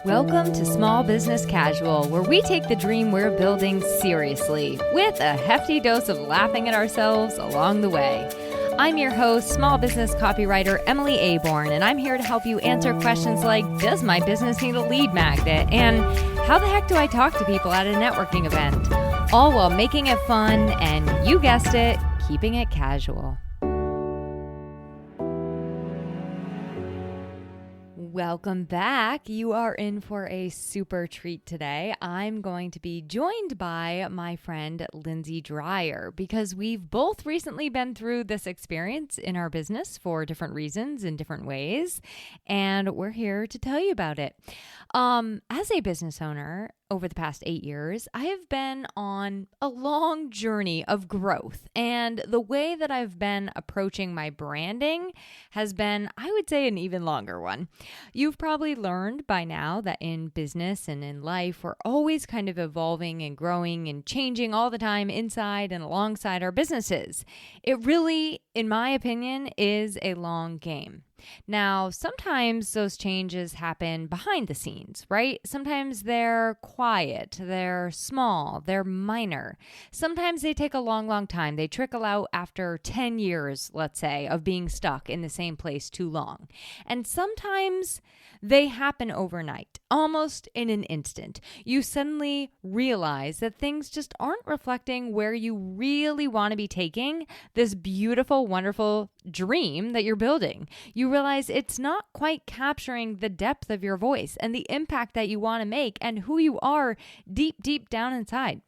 Welcome to Small Business Casual, where we take the dream we're building seriously, with a hefty dose of laughing at ourselves along the way. I'm your host, small business copywriter Emily Aborn, and I'm here to help you answer questions like, does my business need a lead magnet? And how the heck do I talk to people at a networking event? All while making it fun and, you guessed it, keeping it casual. Welcome back. You are in for a super treat today. I'm going to be joined by my friend Lindsay Dreyer because we've both recently been through this experience in our business for different reasons in different ways, and we're here to tell you about it. As a business owner, over the past 8 years, I have been on a long journey of growth, and the way that I've been approaching my branding has been, I would say, an even longer one. You've probably learned by now that in business and in life, we're always kind of evolving and growing and changing all the time inside and alongside our businesses. It really, in my opinion, is a long game. Now, sometimes those changes happen behind the scenes, right? Sometimes they're quiet, they're small, they're minor. Sometimes they take a long, long time. They trickle out after 10 years, let's say, of being stuck in the same place too long. And sometimes they happen overnight, almost in an instant. You suddenly realize that things just aren't reflecting where you really want to be taking this beautiful, wonderful dream that you're building. You realize it's not quite capturing the depth of your voice and the impact that you want to make and who you are deep, deep down inside.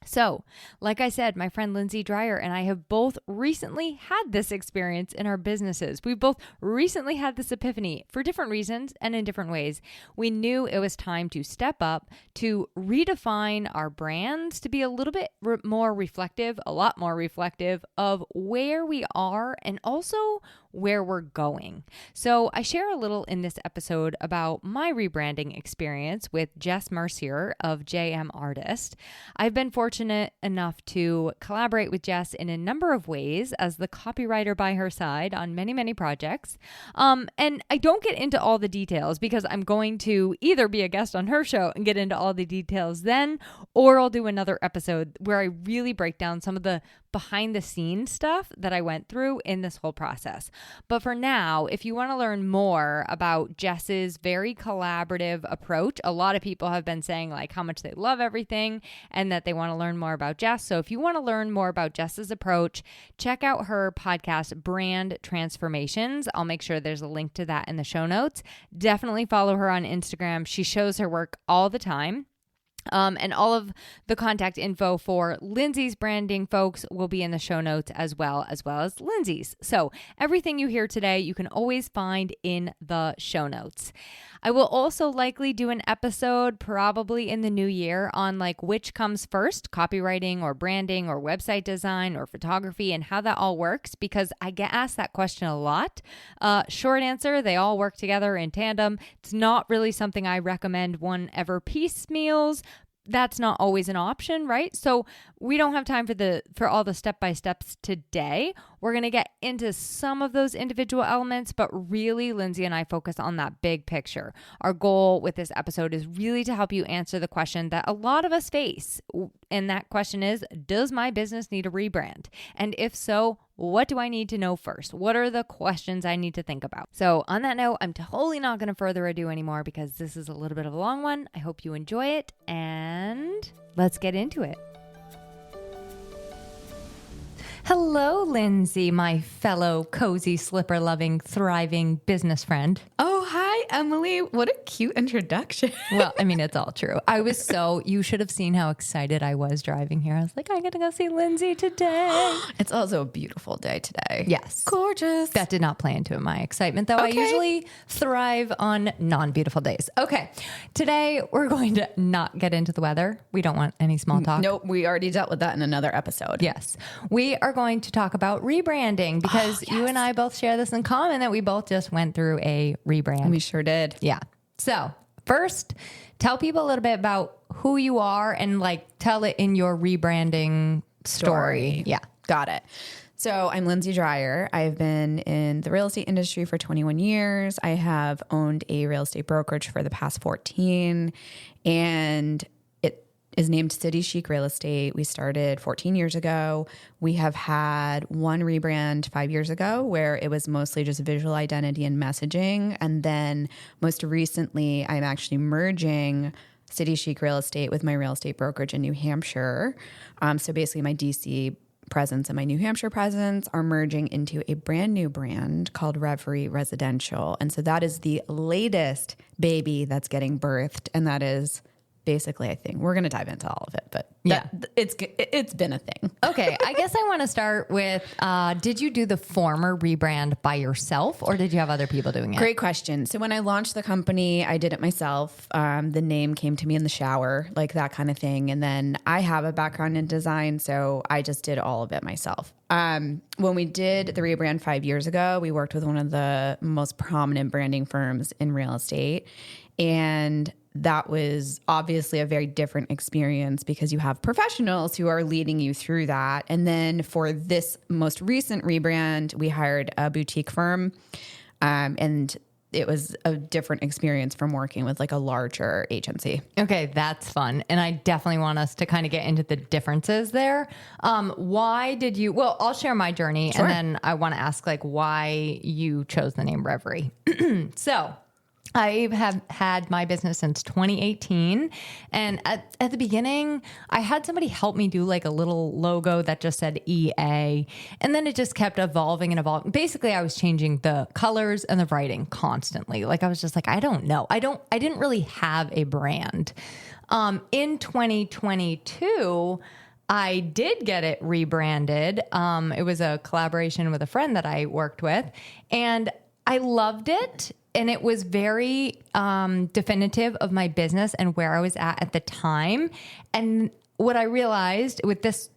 So, like I said, my friend Lindsay Dreyer and I have both recently had this experience in our businesses. We both recently had this epiphany for different reasons and in different ways. We knew it was time to step up, to redefine our brands, to be a little bit more reflective, a lot more reflective of where we are and also where we're going. So I share a little in this episode about my rebranding experience with Jess Mercier of JM Artist. I've been fortunate enough to collaborate with Jess in a number of ways as the copywriter by her side on many, many projects. And I don't get into all the details because I'm going to either be a guest on her show and get into all the details then, or I'll do another episode where I really break down some of the behind the scenes stuff that I went through in this whole process. But for now, if you want to learn more about Jess's very collaborative approach, a lot of people have been saying like how much they love everything and that they want to learn more about Jess. So if you want to learn more about Jess's approach, check out her podcast, Brand Transformations. I'll make sure there's a link to that in the show notes. Definitely follow her on Instagram. She shows her work all the time. And all of the contact info for Lindsay's branding folks will be in the show notes as well as Lindsay's. So everything you hear today, you can always find in the show notes. I will also likely do an episode probably in the new year on like which comes first, copywriting or branding or website design or photography and how that all works because I get asked that question a lot. Short answer, they all work together in tandem. It's not really something I recommend one ever piecemeals. That's not always an option, right? So we don't have time for all the step-by-steps today. We're going to get into some of those individual elements, but really Lindsay and I focus on that big picture. Our goal with this episode is really to help you answer the question that a lot of us face. And that question is, does my business need a rebrand? And if so, what do I need to know first? What are the questions I need to think about? So on that note, I'm totally not going to further ado anymore because this is a little bit of a long one. I hope you enjoy it and let's get into it. Hello, Lindsay, my fellow cozy slipper loving, thriving business friend. Oh, hi, Emily. What a cute introduction. Well, I mean, it's all true. You should have seen how excited I was driving here. I was like, I got to go see Lindsay today. It's also a beautiful day today. Yes. Gorgeous. That did not play into my excitement, though. Okay. I usually thrive on non-beautiful days. Okay. Today, we're going to not get into the weather. We don't want any small talk. Nope. We already dealt with that in another episode. Yes. We are going to talk about rebranding because you and I both share this in common that we both just went through a rebrand. We sure did. Yeah. So first, tell people a little bit about who you are and like tell it in your rebranding story. Yeah. Got it. So I'm Lindsay Dreyer. I've been in the real estate industry for 21 years. I have owned a real estate brokerage for the past 14, and it is named City Chic Real Estate. We started 14 years ago. We have had one rebrand 5 years ago where it was mostly just visual identity and messaging. And then most recently, I'm actually merging City Chic Real Estate with my real estate brokerage in New Hampshire. So basically my DC presence and my New Hampshire presence are merging into a brand new brand called REVERIE Residential. And so that is the latest baby that's getting birthed. And that is basically a thing. We're going to dive into all of it, but it's been a thing. Okay. I guess I want to start with, did you do the former rebrand by yourself or did you have other people doing it? Great question. So when I launched the company, I did it myself. The name came to me in the shower, like that kind of thing. And then I have a background in design, so I just did all of it myself. When we did the rebrand 5 years ago, we worked with one of the most prominent branding firms in real estate. And that was obviously a very different experience because you have professionals who are leading you through that. And then for this most recent rebrand, we hired a boutique firm. And it was a different experience from working with like a larger agency. Okay, that's fun. And I definitely want us to kind of get into the differences there. Why did you, well, I'll share my journey. Sure. And then I want to ask like why you chose the name REVERIE. So I have had my business since 2018. And at the beginning, I had somebody help me do like a little logo that just said EA. And then it just kept evolving and evolving. Basically, I was changing the colors and the writing constantly. Like I was just like, I don't know. I didn't really have a brand. In 2022, I did get it rebranded. It was a collaboration with a friend that I worked with. And I loved it. And it was very definitive of my business and where I was at the time. And what I realized with this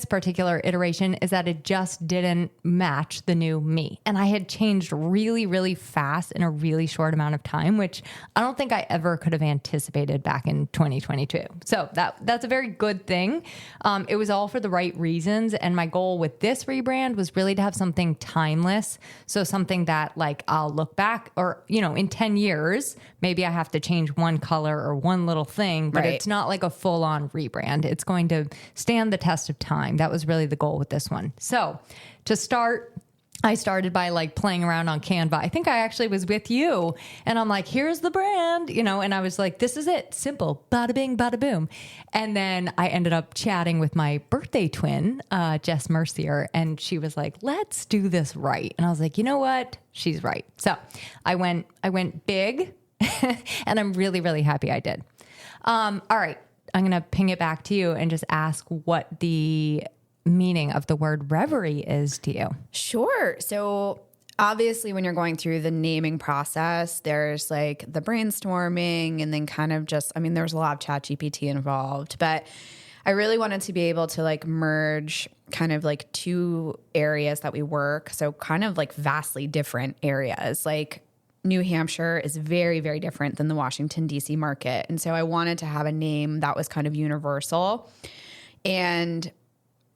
particular iteration is that it just didn't match the new me. And I had changed really, really fast in a really short amount of time, which I don't think I ever could have anticipated back in 2022. So that's a very good thing. It was all for the right reasons. And my goal with this rebrand was really to have something timeless. So something that like I'll look back or, you know, in 10 years, maybe I have to change one color or one little thing, but It's not like a full on rebrand. It's going to stand the test of time. That was really the goal with this one. So to start, I started by like playing around on Canva. I think I actually was with you and I'm like, here's the brand, you know, and I was like, this is it. Simple. Bada bing, bada boom. And then I ended up chatting with my birthday twin, Jess Mercier, and she was like, let's do this right. And I was like, you know what? She's right. So I went big and I'm really, really happy I did. All right. I'm going to ping it back to you and just ask what the meaning of the word reverie is to you. Sure. So obviously when you're going through the naming process, there's like the brainstorming and then kind of just, I mean, there's a lot of ChatGPT involved, but I really wanted to be able to like merge kind of like two areas that we work. So kind of like vastly different areas. Like New Hampshire is very, very different than the Washington, D.C. market. And so I wanted to have a name that was kind of universal. And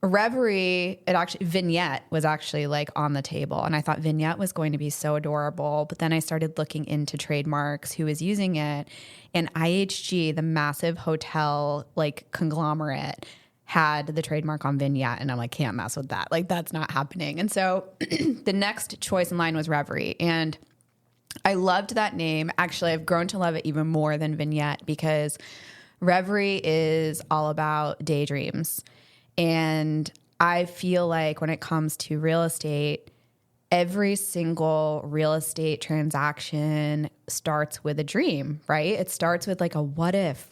Reverie, Vignette was actually like on the table. And I thought Vignette was going to be so adorable. But then I started looking into trademarks, who was using it. And IHG, the massive hotel like conglomerate, had the trademark on Vignette. And I'm like, can't mess with that. Like that's not happening. And so the next choice in line was Reverie. And I loved that name. Actually, I've grown to love it even more than Vignette because Reverie is all about daydreams. And I feel like when it comes to real estate, every single real estate transaction starts with a dream, right? It starts with like a what if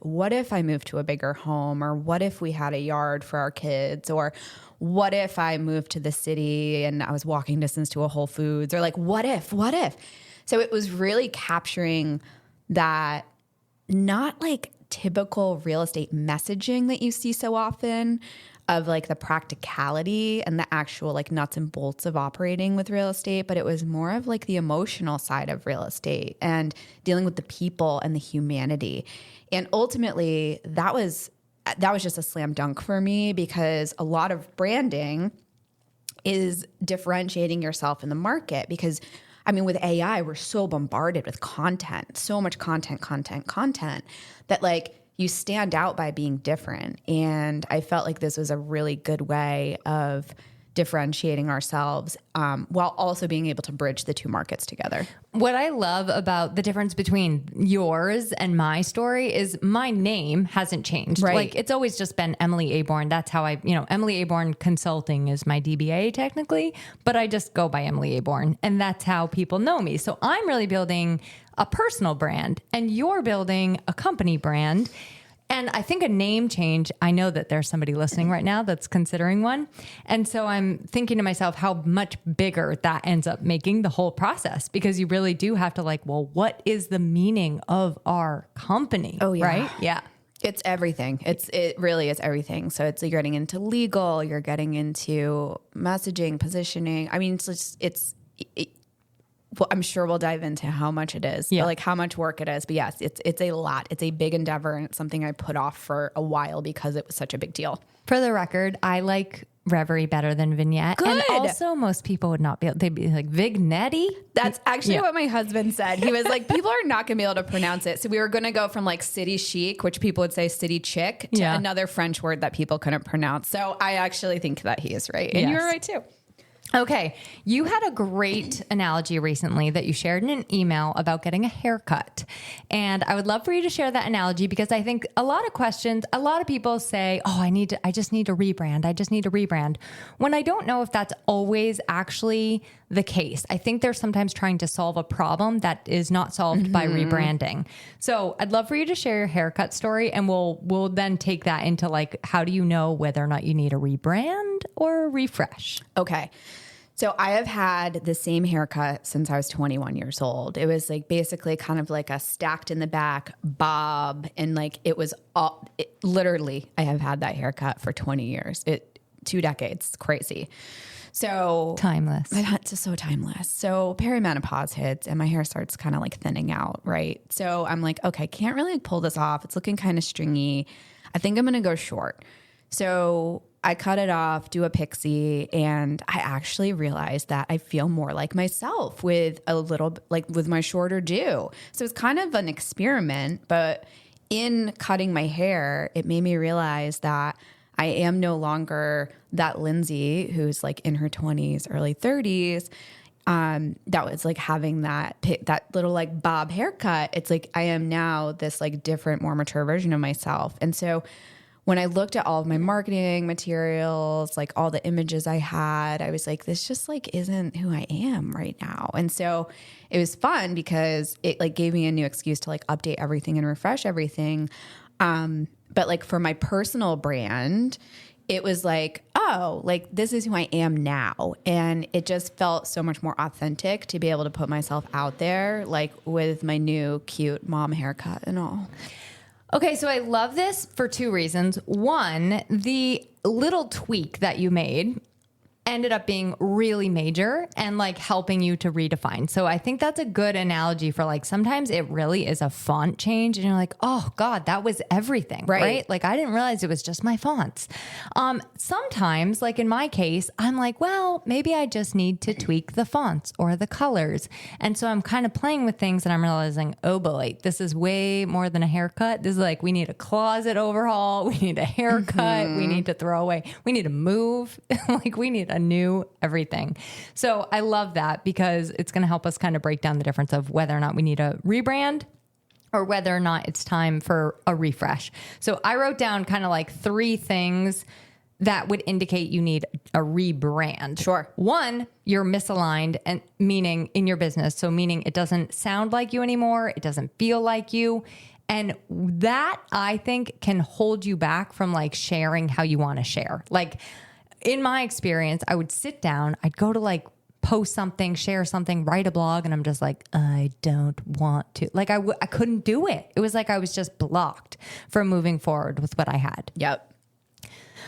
I moved to a bigger home, or what if we had a yard for our kids, or what if I moved to the city and I was walking distance to a Whole Foods, or like what if? So it was really capturing that not like typical real estate messaging that you see so often of like the practicality and the actual like nuts and bolts of operating with real estate, but it was more of like the emotional side of real estate and dealing with the people and the humanity. And ultimately that was just a slam dunk for me because a lot of branding is differentiating yourself in the market. Because I mean, with AI, we're so bombarded with content, so much content, that like you stand out by being different. And I felt like this was a really good way of differentiating ourselves while also being able to bridge the two markets together. What I love about the difference between yours and my story is my name hasn't changed. Right. Like it's always just been Emily Aborn. That's how Emily Aborn Consulting is my DBA technically, but I just go by Emily Aborn and that's how people know me. So I'm really building a personal brand and you're building a company brand. And I think a name change, I know that there's somebody listening right now that's considering one. And so I'm thinking to myself how much bigger that ends up making the whole process, because you really do have to like, well, what is the meaning of our company? Oh, yeah. Right? Yeah. It's everything. It really is everything. So you're getting into legal, you're getting into messaging, positioning. I mean, well, I'm sure we'll dive into how much it is, but like how much work it is. But yes, it's a lot. It's a big endeavor, and it's something I put off for a while because it was such a big deal. For the record, I like Reverie better than Vignette. Good. And also most people would not be able, they'd be like Vignetti. That's actually what my husband said. He was like, people are not going to be able to pronounce it. So we were going to go from like city chic, which people would say city chick, to another French word that people couldn't pronounce. So I actually think that he is right. And you're right too. Okay. You had a great analogy recently that you shared in an email about getting a haircut. And I would love for you to share that analogy because I think a lot of people say, oh, I just need to rebrand. I just need to rebrand. When I don't know if that's always actually the case. I think they're sometimes trying to solve a problem that is not solved by rebranding. So I'd love for you to share your haircut story and we'll then take that into like, how do you know whether or not you need a rebrand or a refresh? Okay. So I have had the same haircut since I was 21 years old. It was like basically kind of like a stacked in the back bob. And like it was literally, I have had that haircut for 20 years. 2 decades. It's crazy. So timeless. It's just so timeless. So perimenopause hits and my hair starts kind of like thinning out. Right. So I'm like, okay, can't really pull this off. It's looking kind of stringy. I think I'm going to go short. So I cut it off, do a pixie, and I actually realized that I feel more like myself with a little, like with my shorter do. So it's kind of an experiment, but in cutting my hair, it made me realize that I am no longer that Lindsay who's like in her 20s, early 30s. That was like having that little like bob haircut. It's like I am now this like different, more mature version of myself. And so when I looked at all of my marketing materials, like all the images I had, I was like, this just like isn't who I am right now. And so it was fun because it like gave me a new excuse to like update everything and refresh everything. But like for my personal brand, it was like, oh, like this is who I am now. And it just felt so much more authentic to be able to put myself out there, like with my new cute mom haircut and all. Okay, so I love this for 2 reasons. One, the little tweak that you made ended up being really major and like helping you to redefine. So I think that's a good analogy for like sometimes it really is a font change and you're like, oh God, that was everything, right? Like I didn't realize it was just my fonts. Sometimes like in my case, I'm like, well, maybe I just need to tweak the fonts or the colors. And so I'm kind of playing with things and I'm realizing, oh boy, this is way more than a haircut. This is like, we need a closet overhaul. We need a haircut. We need to throw away. We need to move. Like we need a new everything. So I love that because it's going to help us kind of break down the difference of whether or not we need a rebrand or whether or not it's time for a refresh. So I wrote down kind of like 3 things that would indicate you need a rebrand. Sure. 1, you're misaligned and meaning in your business. So meaning it doesn't sound like you anymore. It doesn't feel like you. And that I think can hold you back from like sharing how you want to share. Like in my experience, I would sit down, I'd go to like post something, share something, write a blog. And I'm just like, I don't want to. Like I couldn't do it. It was like I was just blocked from moving forward with what I had. Yep.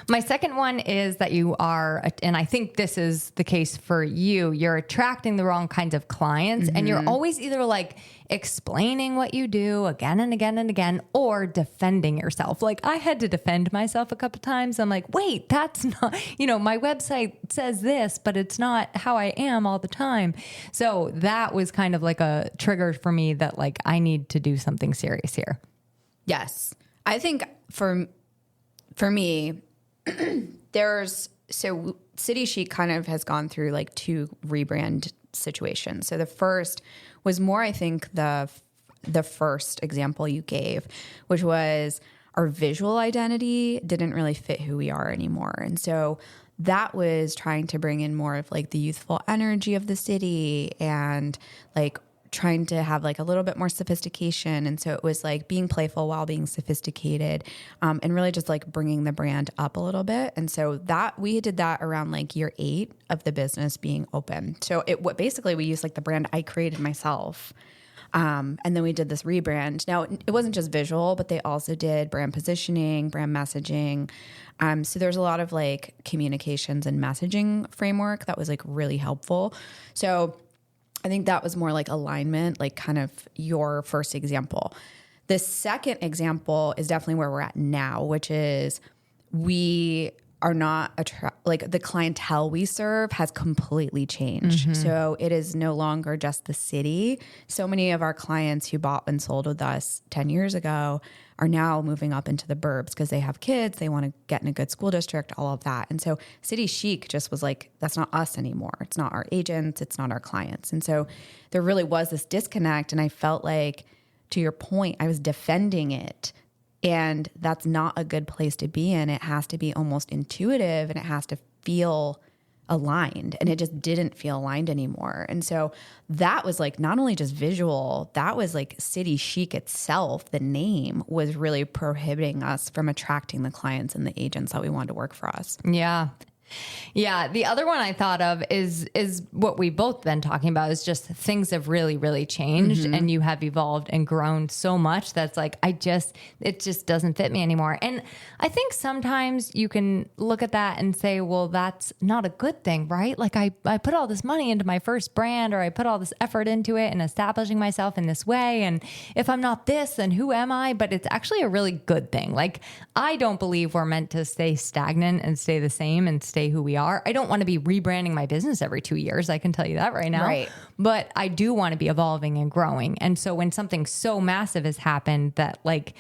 My second one is that you are, and I think this is the case for you, you're attracting the wrong kinds of clients and you're always either like explaining what you do again and again and again, or defending yourself. Like I had to defend myself a couple times. I'm like, wait, that's not, my website says this, but it's not how I am all the time. So that was kind of like a trigger for me that like, I need to do something serious here. Yes. I think for me, City Chic kind of has gone through like two rebrand situations. So the first was more, I think, the first example you gave, which was our visual identity didn't really fit who we are anymore. And so that was trying to bring in more of like the youthful energy of the city and like trying to have like a little bit more sophistication. And so it was like being playful while being sophisticated, and really just like bringing the brand up a little bit. And so that we did that around like year 8 of the business being open. So basically we used like the brand I created myself. And then we did this rebrand. Now it wasn't just visual, but they also did brand positioning, brand messaging. So there's a lot of like communications and messaging framework that was like really helpful. So I think that was more like alignment, like kind of your first example. The second example is definitely where we're at now, which is we are not like the clientele we serve has completely changed. Mm-hmm. So it is no longer just the city. So many of our clients who bought and sold with us 10 years ago are now moving up into the burbs because they have kids, they want to get in a good school district, all of that. And so City Chic just was like, that's not us anymore. It's not our agents, it's not our clients. And so there really was this disconnect. And I felt like, to your point, I was defending it. And that's not a good place to be in. It has to be almost intuitive and it has to feel aligned. And it just didn't feel aligned anymore. And so that was like not only just visual, that was like City Chic itself. The name was really prohibiting us from attracting the clients and the agents that we wanted to work for us. Yeah. Yeah. The other one I thought of is what we've both been talking about is just things have really, really changed and you have evolved and grown so much that's like, it just doesn't fit me anymore. And I think sometimes you can look at that and say, well, that's not a good thing, right? Like I put all this money into my first brand, or I put all this effort into it and establishing myself in this way. And if I'm not this, then who am I? But it's actually a really good thing. Like I don't believe we're meant to stay stagnant and stay the same and stay who we are. I don't want to be rebranding my business every 2 years. I can tell you that right now. Right. But I do want to be evolving and growing. And so when something so massive has happened that like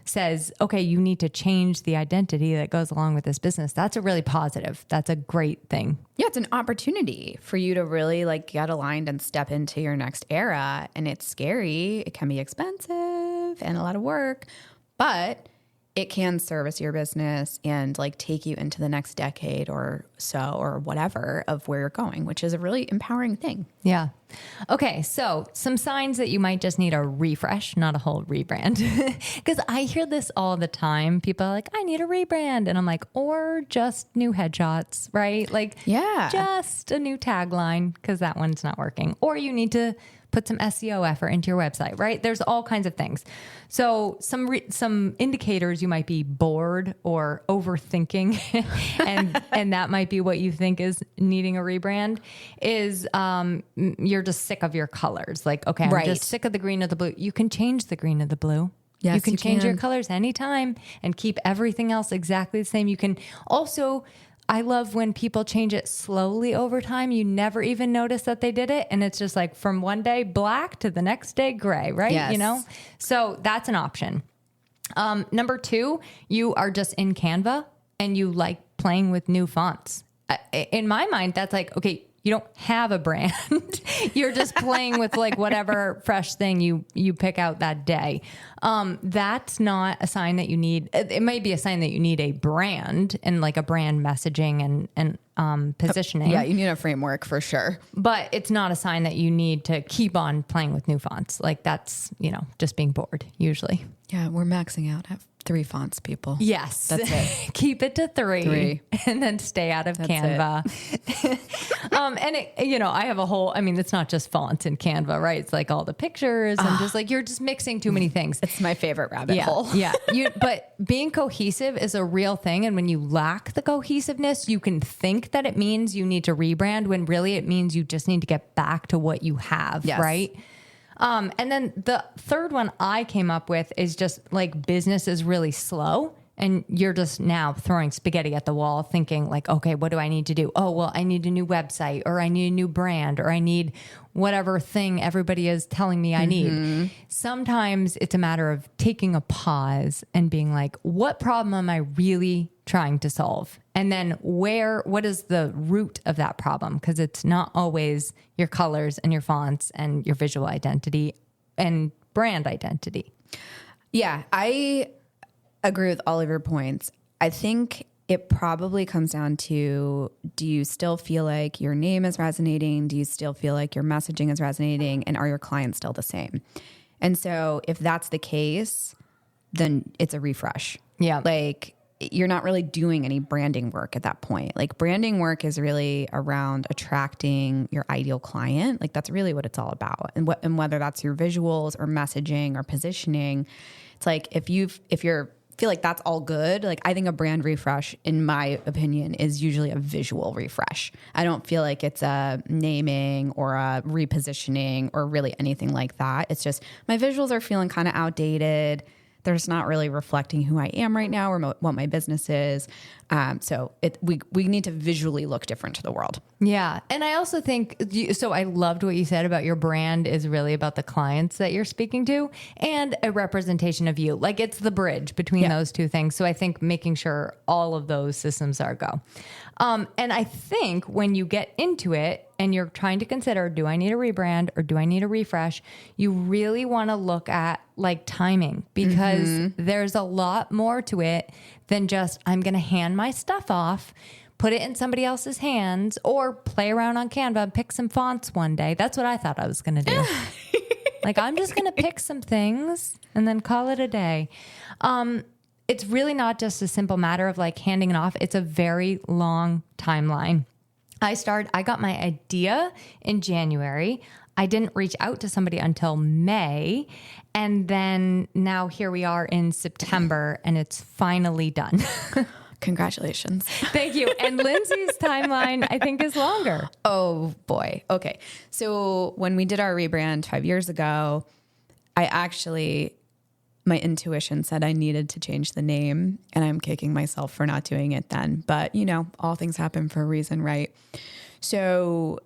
says, okay, you need to change the identity that goes along with this business, that's a really positive. That's a great thing. Yeah, it's an opportunity for you to really like get aligned and step into your next era. And it's scary. It can be expensive and a lot of work, but it can service your business and like take you into the next decade or so, or whatever of where you're going, which is a really empowering thing. Yeah. Okay. So some signs that you might just need a refresh, not a whole rebrand. Because I hear this all the time. People are like, I need a rebrand. And I'm like, or just new headshots, right? Like, yeah, just a new tagline because that one's not working. Or you need to put some SEO effort into your website, right? There's all kinds of things. So some indicators you might be bored or overthinking, and that might be what you think is needing a rebrand, is you're just sick of your colors. Like, okay, I'm just sick of the green or the blue. You can change the green or the blue. Yes, you can change your colors anytime and keep everything else exactly the same. You can also... I love when people change it slowly over time. You never even notice that they did it. And it's just like from one day black to the next day gray, right? Yes. You know? So that's an option. Number 2, you are just in Canva and you like playing with new fonts. In my mind, that's like, okay, you don't have a brand. You're just playing with like whatever fresh thing you pick out that day. That's not a sign that you need. It may be a sign that you need a brand and like a brand messaging and positioning. Yeah, you need a framework for sure. But it's not a sign that you need to keep on playing with new fonts. Like that's, just being bored usually. Yeah, we're maxing out at 3 fonts, people. Yes. That's it. Keep it to 3 and then stay out of Canva. And I have a whole, it's not just fonts in Canva, right? It's like all the pictures and just like, you're just mixing too many things. It's my favorite rabbit hole. Yeah. But being cohesive is a real thing. And when you lack the cohesiveness, you can think that it means you need to rebrand when really it means you just need to get back to what you have. Yes. Right. And then the third one I came up with is just like business is really slow and you're just now throwing spaghetti at the wall thinking like, okay, what do I need to do? Oh, well, I need a new website or I need a new brand or I need whatever thing everybody is telling me I need. Sometimes it's a matter of taking a pause and being like, what problem am I really trying to solve? And then what is the root of that problem? Because it's not always your colors and your fonts and your visual identity and brand identity. Yeah, I agree with all of your points. I think it probably comes down to, do you still feel like your name is resonating? Do you still feel like your messaging is resonating? And are your clients still the same? And so if that's the case, then it's a refresh. Yeah. Like, you're not really doing any branding work at that point. Like, branding work is really around attracting your ideal client. Like, that's really what it's all about. And whether that's your visuals or messaging or positioning, it's like, if you're feel like that's all good, like, I think a brand refresh, in my opinion, is usually a visual refresh. I don't feel like it's a naming or a repositioning or really anything like that. It's just my visuals are feeling kind of outdated. They're just not really reflecting who I am right now or what my business is. So we need to visually look different to the world. Yeah. And I also think, so I loved what you said about your brand is really about the clients that you're speaking to and a representation of you. Like, it's the bridge between those two things. So I think making sure all of those systems are go. And I think when you get into it and you're trying to consider, do I need a rebrand or do I need a refresh? You really want to look at like timing, because there's a lot more to it than just, I'm going to hand my stuff off, put it in somebody else's hands, or play around on Canva and pick some fonts one day. That's what I thought I was going to do. Like, I'm just going to pick some things and then call it a day. It's really not just a simple matter of like handing it off. It's a very long timeline. I got my idea in January. I didn't reach out to somebody until May. And then now here we are in September and it's finally done. Congratulations. Thank you. And Lindsay's timeline, I think, is longer. Oh boy. Okay. So when we did our rebrand 5 years ago, my intuition said I needed to change the name, and I'm kicking myself for not doing it then. But, all things happen for a reason, right? So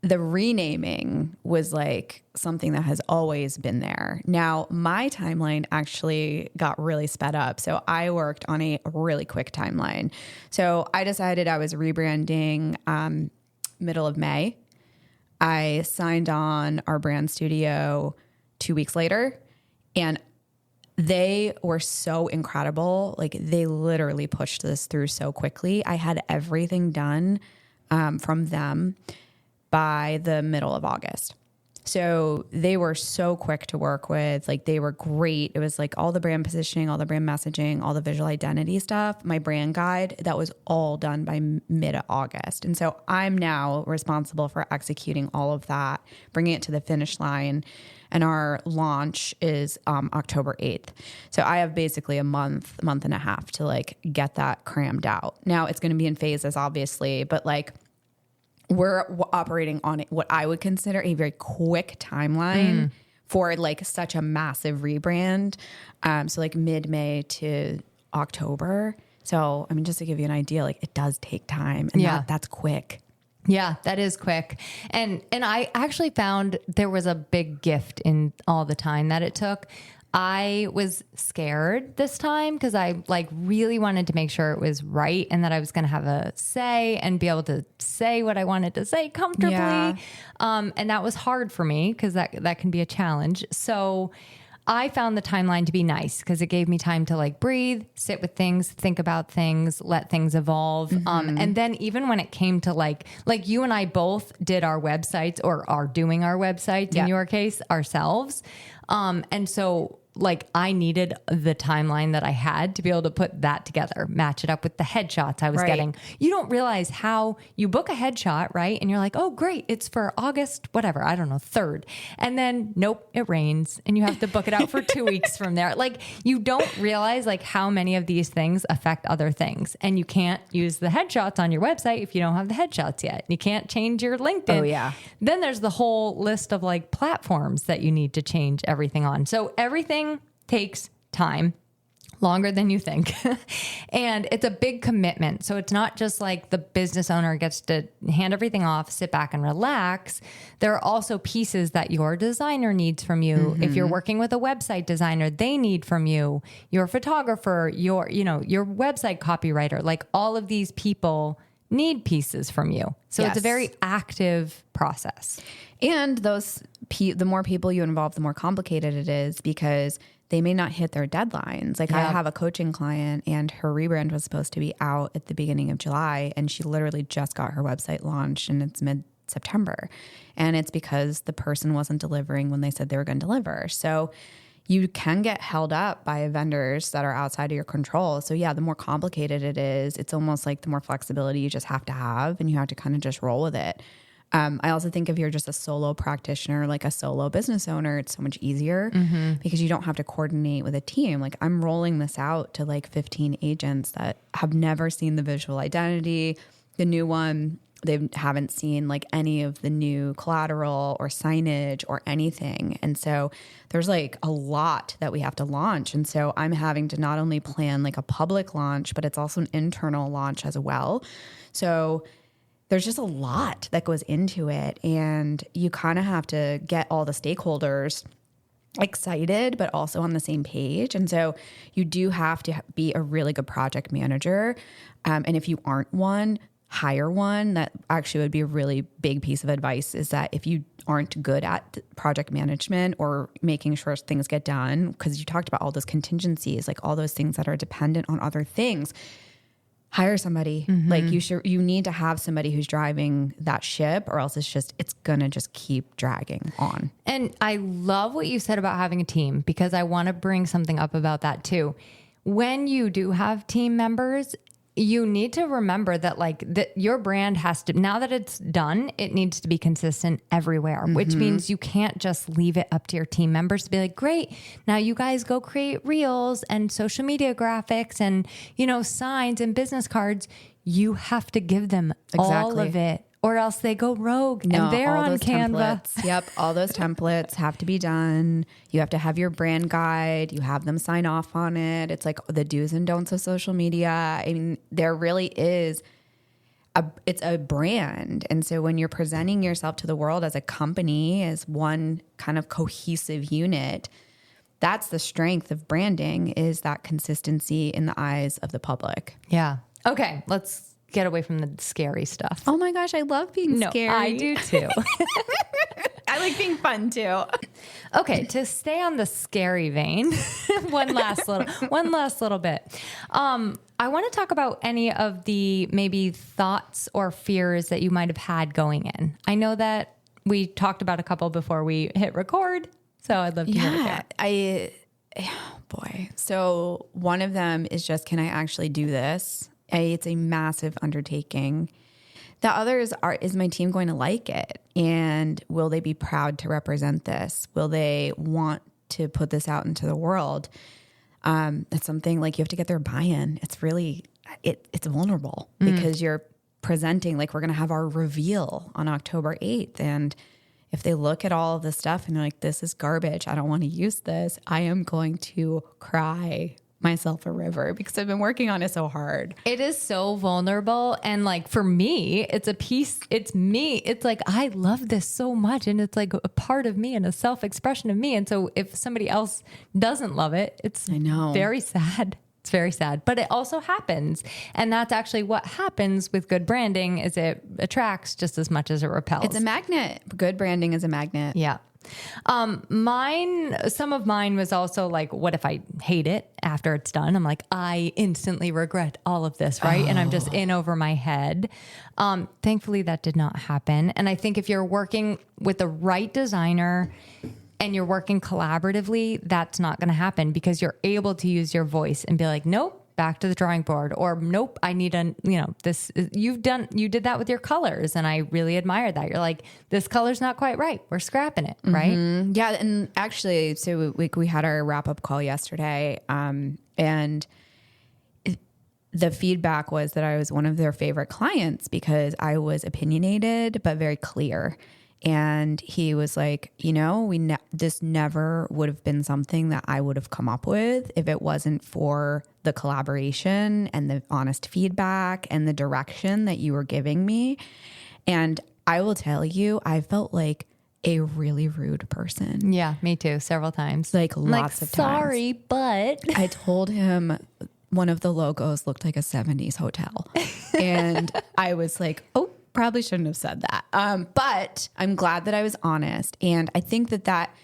the renaming was like something that has always been there. Now, my timeline actually got really sped up. So I worked on a really quick timeline. So I decided I was rebranding middle of May. I signed on our brand studio 2 weeks later, and they were so incredible. Like, they literally pushed this through so quickly. I had everything done from them by the middle of August. So they were so quick to work with. Like, they were great. It was like all the brand positioning, all the brand messaging, all the visual identity stuff, my brand guide, that was all done by mid-August. And so I'm now responsible for executing all of that, bringing it to the finish line. And our launch is October 8th. So I have basically a month and a half to like get that crammed out. Now it's going to be in phases, obviously, but like, we're operating on what I would consider a very quick timeline for like such a massive rebrand. So like mid-May to October. So, just to give you an idea, like, it does take time, and that's quick. Yeah, that is quick. And I actually found there was a big gift in all the time that it took. I was scared this time because I like really wanted to make sure it was right and that I was going to have a say and be able to say what I wanted to say comfortably. Yeah. And that was hard for me because that can be a challenge. So I found the timeline to be nice because it gave me time to like breathe, sit with things, think about things, let things evolve. And then even when it came to like you and I both did our websites or are doing our websites in your case ourselves. And so like I needed the timeline that I had to be able to put that together, match it up with the headshots I was getting. You don't realize how you book a headshot, right? And you're like, oh, great. It's for August, whatever. I don't know, 3rd. And then nope, it rains and you have to book it out for 2 weeks from there. Like you don't realize like how many of these things affect other things. And you can't use the headshots on your website if you don't have the headshots yet. You can't change your LinkedIn. Oh yeah. Then there's the whole list of like platforms that you need to change everything on. So everything takes time, longer than you think. And it's a big commitment. So it's not just like the business owner gets to hand everything off, sit back and relax. There are also pieces that your designer needs from you. Mm-hmm. If you're working with a website designer, they need from you, your photographer, your website copywriter, like all of these people need pieces from you. So It's a very active process. And the more people you involve, the more complicated it is because they may not hit their deadlines. Like I have a coaching client and her rebrand was supposed to be out at the beginning of July and she literally just got her website launched and it's mid-September. And it's because the person wasn't delivering when they said they were going to deliver. So you can get held up by vendors that are outside of your control. So yeah, the more complicated it is, it's almost like the more flexibility you just have to have and you have to kind of just roll with it. I also think if you're just a solo practitioner, like a solo business owner, it's so much easier because you don't have to coordinate with a team. Like I'm rolling this out to like 15 agents that have never seen the visual identity, the new one. They haven't seen like any of the new collateral or signage or anything. And so there's like a lot that we have to launch. And so I'm having to not only plan like a public launch, but it's also an internal launch as well. So there's just a lot that goes into it. And you kind of have to get all the stakeholders excited, but also on the same page. And so you do have to be a really good project manager. And if you aren't one, hire one. That actually would be a really big piece of advice is that if you aren't good at project management or making sure things get done, because you talked about all those contingencies, like all those things that are dependent on other things, hire somebody. Like you need to have somebody who's driving that ship or else it's going to just keep dragging on. And I love what you said about having a team because I want to bring something up about that too. When you do have team members, you need to remember that like that your brand has to, now that it's done, it needs to be consistent everywhere, which means you can't just leave it up to your team members to be like, great, now you guys go create reels and social media graphics and, signs and business cards. You have to give them all of it or else they go rogue and they're on Canva. Yep. All those templates have to be done. You have to have your brand guide. You have them sign off on it. It's like the do's and don'ts of social media. I mean, there really is it's a brand. And so when you're presenting yourself to the world as a company, as one kind of cohesive unit, that's the strength of branding is that consistency in the eyes of the public. Yeah. Okay. Let's get away from the scary stuff. Oh my gosh, I love being scary. I do too. I like being fun too. Okay, to stay on the scary vein, one last little bit. I want to talk about any of the maybe thoughts or fears that you might have had going in. I know that we talked about a couple before we hit record, so I'd love to hear it. So one of them is just, can I actually do this? It's a massive undertaking. The others is my team going to like it? And will they be proud to represent this? Will they want to put this out into the world? That's something like you have to get their buy-in. It's really, it's vulnerable because you're presenting, like we're going to have our reveal on October 8th. And if they look at all of this stuff and they're like, this is garbage, I don't want to use this, I am going to cry myself a river because I've been working on it so hard. It is so vulnerable. And like for me, it's a piece, it's me. It's like, I love this so much. And it's like a part of me and a self-expression of me. And so if somebody else doesn't love it, it's very sad. It's very sad, but it also happens. And that's actually what happens with good branding is it attracts just as much as it repels. It's a magnet. Good branding is a magnet. Yeah. Some of mine was also like, what if I hate it after it's done? I'm like, I instantly regret all of this, right? And I'm just in over my head. Thankfully that did not happen. And I think if you're working with the right designer, and you're working collaboratively, that's not going to happen because you're able to use your voice and be like, nope, back to the drawing board, or nope, I need you did that with your colors. And I really admire that. You're like, this color's not quite right. We're scrapping it. Right. Mm-hmm. Yeah. And actually, so we had our wrap up call yesterday. And the feedback was that I was one of their favorite clients because I was opinionated, but very clear. And he was like, this never would have been something that I would have come up with if it wasn't for the collaboration and the honest feedback and the direction that you were giving me. And I will tell you, I felt like a really rude person. Yeah, me too. Several times. Like lots of times. Sorry, but I told him one of the logos looked like a 70s hotel. And I was like, oh, probably shouldn't have said that. But I'm glad that I was honest. And I think that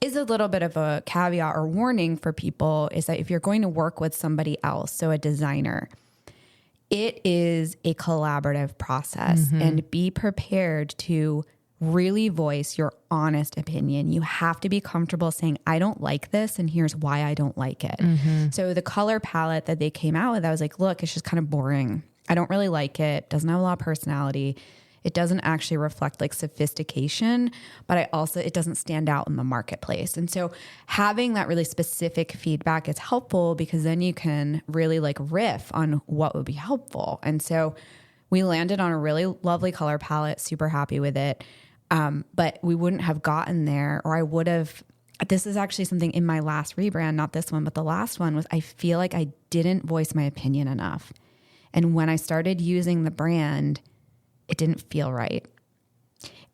is a little bit of a caveat or warning for people, is that if you're going to work with somebody else, so a designer, it is a collaborative process, and be prepared to really voice your honest opinion. You have to be comfortable saying, I don't like this, and here's why I don't like it. So the color palette that they came out with, I was like, look, it's just kind of boring. I don't really like it. Doesn't have a lot of personality. It doesn't actually reflect like sophistication, but it doesn't stand out in the marketplace. And so having that really specific feedback is helpful, because then you can really like riff on what would be helpful. And so we landed on a really lovely color palette, super happy with it. But we wouldn't have gotten there, or I would have. This is actually something in my last rebrand, not this one, but the last one, was I feel like I didn't voice my opinion enough. And when I started using the brand, it didn't feel right.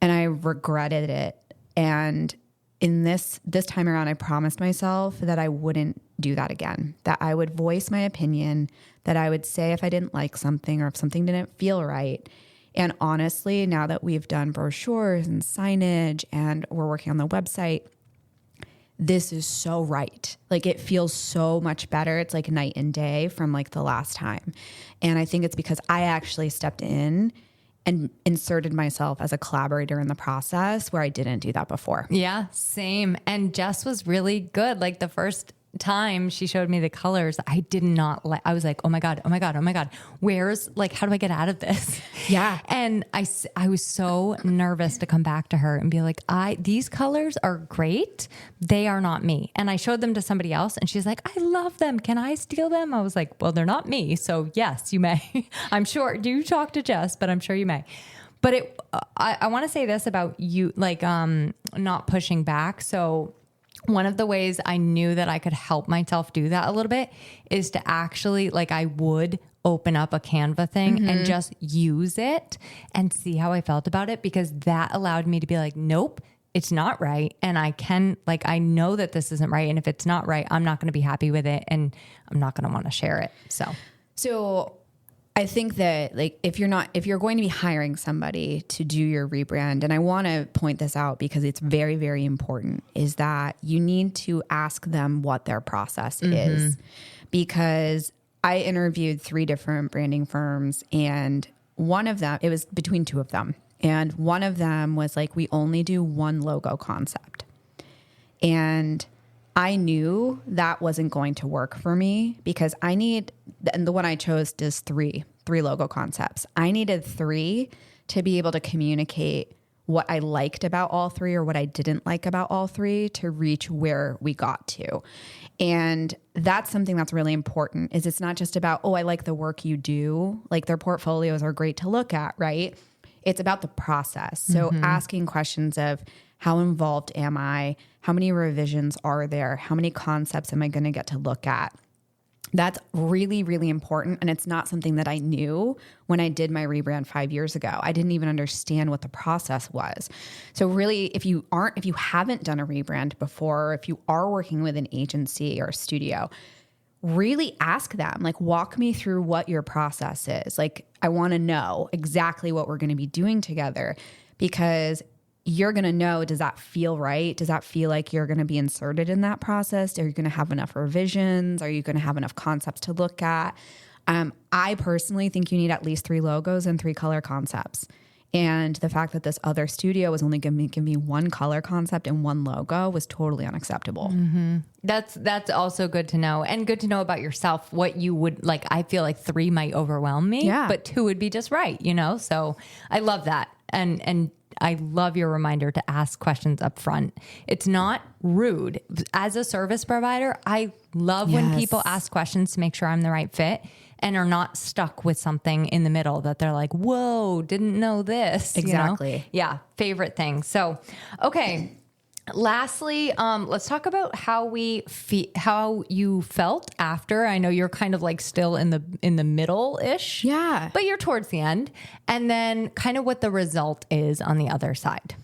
And I regretted it. And in this time around, I promised myself that I wouldn't do that again, that I would voice my opinion, that I would say if I didn't like something or if something didn't feel right. And honestly, now that we've done brochures and signage and we're working on the website, this is so right. Like, it feels so much better. It's like night and day from like the last time. And I think it's because I actually stepped in and inserted myself as a collaborator in the process, where I didn't do that before. Yeah, same. And Jess was really good. Like, the first time she showed me the colors, I did not like, I was like, oh my God, where's, like, how do I get out of this? Yeah. And I was so nervous to come back to her and be like, these colors are great. They are not me. And I showed them to somebody else and she's like, I love them. Can I steal them? I was like, well, they're not me. So yes, you may. I'm sure you talk to Jess, but I'm sure you may. But I want to say this about you, like, not pushing back. So one of the ways I knew that I could help myself do that a little bit is to actually, like, I would open up a Canva thing and just use it and see how I felt about it, because that allowed me to be like, nope, it's not right. And I know that this isn't right. And if it's not right, I'm not going to be happy with it, and I'm not going to want to share it. So I think that, like, if you're going to be hiring somebody to do your rebrand, and I want to point this out because it's very, very important, is that you need to ask them what their process is. Because I interviewed 3 different branding firms, and one of them, it was between 2 of them. And one of them was like, we only do one logo concept. And I knew that wasn't going to work for me, because and the one I chose does three logo concepts. I needed 3 to be able to communicate what I liked about all 3 or what I didn't like about all 3 to reach where we got to. And that's something that's really important, is it's not just about, oh, I like the work you do. Like, their portfolios are great to look at, right? It's about the process. So asking questions of, how involved am I? How many revisions are there? How many concepts am I going to get to look at? That's really, really important. And it's not something that I knew when I did my rebrand 5 years ago. I didn't even understand what the process was. So really, if you haven't done a rebrand before, or if you are working with an agency or a studio, really ask them, like, walk me through what your process is. Like, I want to know exactly what we're going to be doing together, because you're going to know, does that feel right? Does that feel like you're going to be inserted in that process? Are you going to have enough revisions? Are you going to have enough concepts to look at? I personally think you need at least 3 logos and 3 color concepts. And the fact that this other studio was only giving me one color concept and one logo was totally unacceptable. That's also good to know, and good to know about yourself, what you would like. I feel like 3 might overwhelm me, but 2 would be just right, So I love that. And I love your reminder to ask questions up front. It's not rude. As a service provider, I love when people ask questions to make sure I'm the right fit and are not stuck with something in the middle that they're like, whoa, didn't know this. Exactly. Yeah. Favorite thing. So, okay. Lastly, let's talk about how you felt after. I know you're kind of like still in the middle-ish. Yeah. But you're towards the end. And then kind of what the result is on the other side.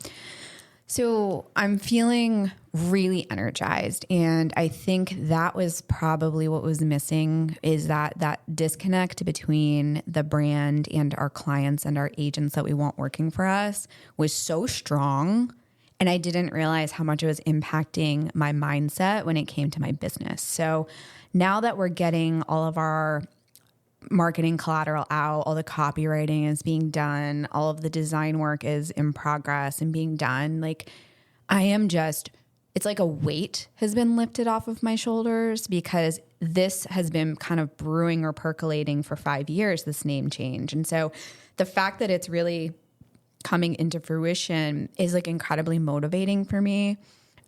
So I'm feeling really energized. And I think that was probably what was missing, is that disconnect between the brand and our clients and our agents that we want working for us was so strong. And I didn't realize how much it was impacting my mindset when it came to my business. So now that we're getting all of our marketing collateral out, all the copywriting is being done, all of the design work is in progress and being done, like it's like a weight has been lifted off of my shoulders, because this has been kind of brewing or percolating for 5 years, this name change. And so the fact that it's really coming into fruition is like incredibly motivating for me.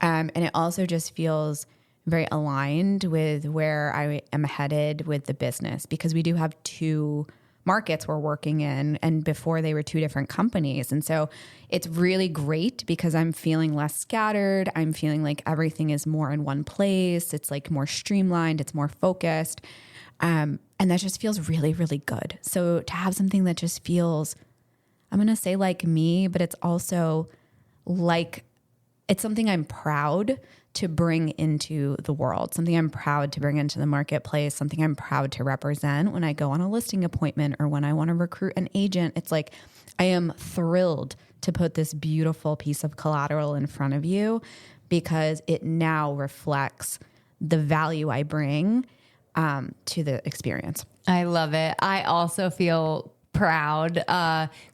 And it also just feels very aligned with where I am headed with the business, because we do have 2 markets we're working in, and before they were 2 different companies. And so it's really great because I'm feeling less scattered. I'm feeling like everything is more in one place. It's like more streamlined. It's more focused. And that just feels really, really good. So to have something that just feels, I'm going to say like me, but it's also like, it's something I'm proud to bring into the world, something I'm proud to bring into the marketplace, something I'm proud to represent when I go on a listing appointment or when I want to recruit an agent. It's like, I am thrilled to put this beautiful piece of collateral in front of you, because it now reflects the value I bring to the experience. I love it. I also feel proud,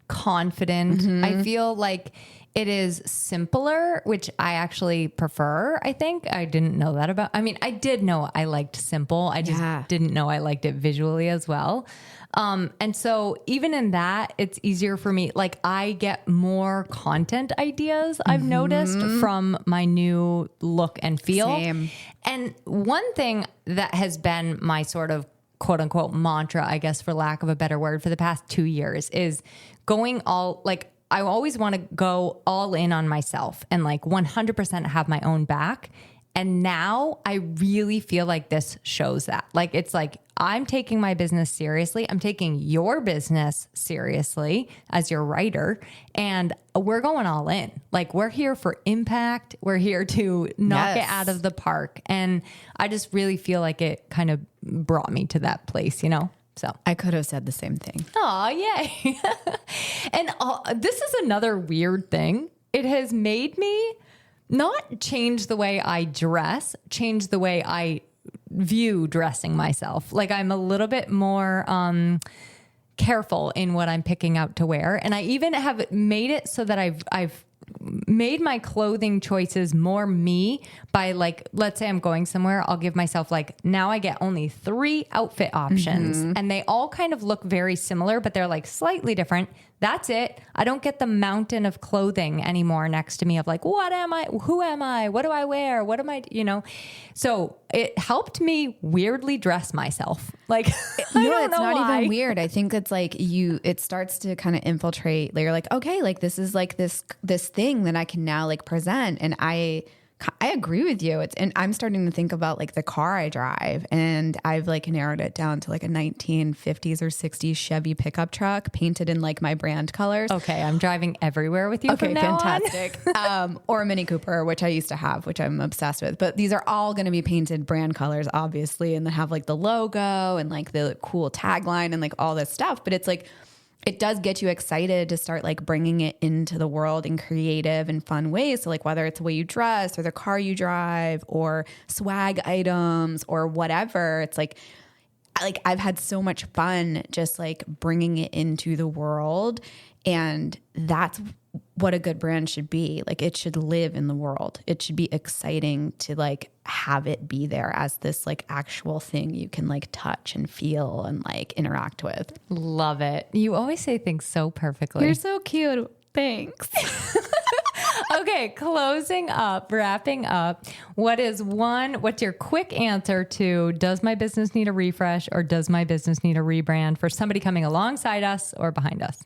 confident. I feel like it is simpler, which I actually prefer. I think I didn't know that about, I did know I liked simple. I just didn't know I liked it visually as well. And so even in that, it's easier for me. Like, I get more content ideas, I've noticed, from my new look and feel. Same. And one thing that has been my sort of quote unquote mantra, I guess, for lack of a better word, for the past 2 years is going all, like, I always want to go all in on myself and like 100% have my own back. And now I really feel like this shows that. Like, it's like, I'm taking my business seriously. I'm taking your business seriously as your writer, and we're going all in. Like, we're here for impact. We're here to knock it out of the park. And I just really feel like it kind of brought me to that place, So I could have said the same thing. Oh, yay. And this is another weird thing. It has made me not change the way I dress, change the way I view dressing myself. Like, I'm a little bit more careful in what I'm picking out to wear. And I even have made it so that I've made my clothing choices more me by, like, let's say I'm going somewhere, I'll give myself like, now I get only 3 outfit options and they all kind of look very similar, but they're like slightly different. That's it. I don't get the mountain of clothing anymore next to me of like, what am I? Who am I? What do I wear? What am I, So it helped me weirdly dress myself. Like, no, it's not even weird. I think it's like it starts to kind of infiltrate. You're like, okay, like this is like this thing that I can now like present. And I agree with you. And I'm starting to think about like the car I drive, and I've like narrowed it down to like a 1950s or 60s Chevy pickup truck painted in like my brand colors. Okay. I'm driving everywhere with you. Okay. From now Fantastic. Or a Mini Cooper, which I used to have, which I'm obsessed with, but these are all going to be painted brand colors, obviously. And they have like the logo and like the cool tagline and like all this stuff. But it's like, it does get you excited to start like bringing it into the world in creative and fun ways. So like whether it's the way you dress or the car you drive or swag items or whatever, it's like, like I've had so much fun just like bringing it into the world. And that's what a good brand should be. Like it should live in the world. It should be exciting to like have it be there as this like actual thing you can like touch and feel and like interact with. Love it. You always say things so perfectly. You're so cute. Thanks. Okay, closing up, wrapping up. What's your quick answer to, does my business need a refresh or does my business need a rebrand, for somebody coming alongside us or behind us?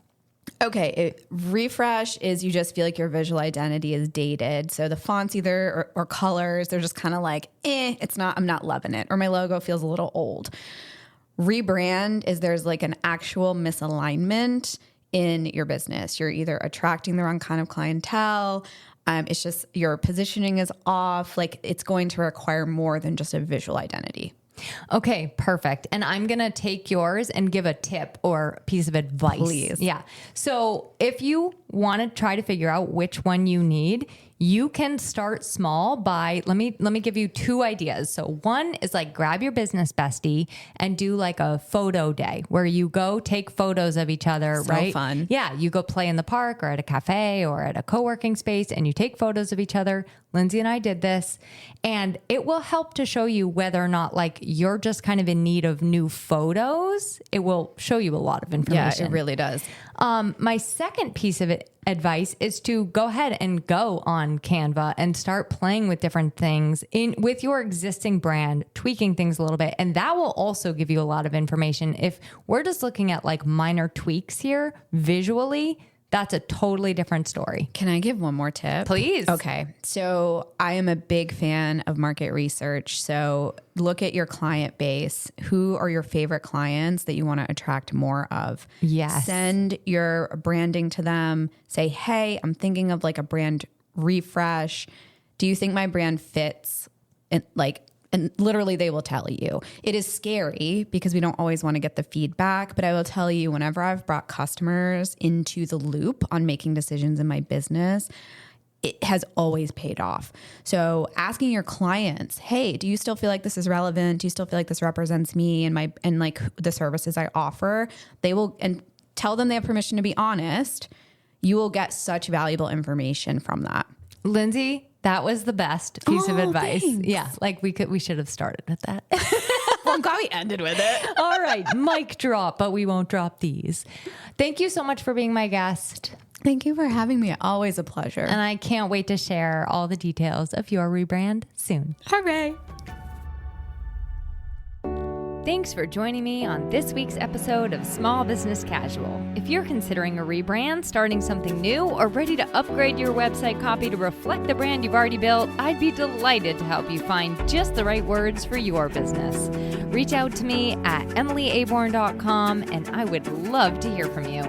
Okay, refresh is you just feel like your visual identity is dated. So the fonts either or colors, they're just kind of like, I'm not loving it. Or my logo feels a little old. Rebrand is there's like an actual misalignment in your business. You're either attracting the wrong kind of clientele. It's just your positioning is off. Like it's going to require more than just a visual identity. Okay, perfect. And I'm going to take yours and give a tip or piece of advice. Please. Yeah. So if you want to try to figure out which one you need, you can start small by, let me give you two ideas. So one is like grab your business bestie and do like a photo day where you go take photos of each other, so right? Fun. Yeah. You go play in the park or at a cafe or at a co-working space and you take photos of each other. Lindsay and I did this, and it will help to show you whether or not like you're just kind of in need of new photos. It will show you a lot of information. Yeah, it really does. My second piece of advice is to go ahead and go on Canva and start playing with different things with your existing brand, tweaking things a little bit. And that will also give you a lot of information. If we're just looking at like minor tweaks here visually, that's a totally different story. Can I give one more tip? Please. Okay. So I am a big fan of market research. So look at your client base. Who are your favorite clients that you want to attract more of? Yes. Send your branding to them. Say, hey, I'm thinking of like a brand refresh. Do you think my brand fits? And literally they will tell you. It is scary because we don't always want to get the feedback, but I will tell you, whenever I've brought customers into the loop on making decisions in my business, it has always paid off. So asking your clients, hey, do you still feel like this is relevant? Do you still feel like this represents me and like the services I offer? They will, and tell them they have permission to be honest. You will get such valuable information from that. Lindsay, that was the best piece of advice. Thanks. Yeah. Like we should have started with that. Well, I'm glad we ended with it. All right. Mic drop, but we won't drop these. Thank you so much for being my guest. Thank you for having me. Always a pleasure. And I can't wait to share all the details of your rebrand soon. Hooray. Thanks for joining me on this week's episode of Small Business Casual. If you're considering a rebrand, starting something new, or ready to upgrade your website copy to reflect the brand you've already built, I'd be delighted to help you find just the right words for your business. Reach out to me at emilyaborn.com and I would love to hear from you.